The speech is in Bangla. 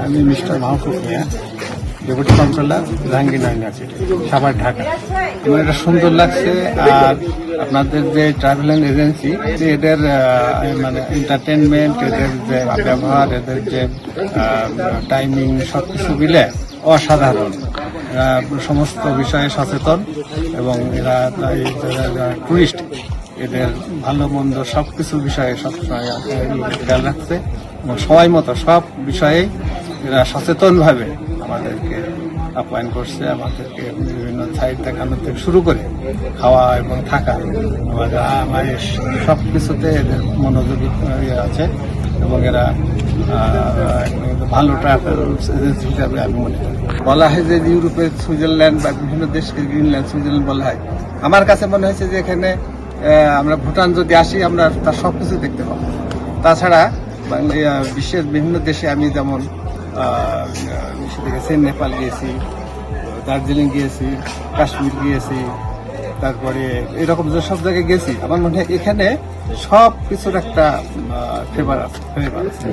আমি mister Mahfuz Mia, deputy controller, Jahangirnagar university, Savar, Dhaka. আমার এটা সুন্দর লাগছে। আর আপনাদের যে ট্রাভেল এজেন্সি, এদের মানে এন্টারটেনমেন্ট, এদের যে ব্যবহার, এদের যে টাইমিং, সবকিছু মিলে অসাধারণ। সমস্ত বিষয়ে সচেতন এবং এরা টুরিস্ট, এদের ভালো মন্দ সবকিছু বিষয়ে সবসময় খেয়াল রাখছে এবং সময় মতো সব বিষয়ে এরা সচেতনভাবে আমাদেরকে আপ্যায়ন করছে। আমাদেরকে বিভিন্ন সাইড দেখানো থেকে শুরু করে খাওয়া এবং থাকা, আমাদের সব কিছুতে এদের মনোযোগী আছে এবং এরা ভালো ট্রাভেল এজেন্সি হিসাবে আমি মনে করি। বলা হয় যে ইউরোপের সুইজারল্যান্ড বা বিভিন্ন দেশকে গ্রিনল্যান্ড, সুইজারল্যান্ড বলা হয়। আমার কাছে মনে হয়েছে যে এখানে আমরা ভুটান যদি আসি আমরা তার সব কিছু দেখতে পাবো। তাছাড়া বিশ্বের বিভিন্ন দেশে আমি যেমন গেছি, নেপাল গিয়েছি, দার্জিলিং গিয়েছি, কাশ্মীর গিয়েছি, তারপরে এরকম যে সব জায়গায় গেছি, আমার মনে হয় এখানে সব কিছুর একটা ফ্লেভার আছে।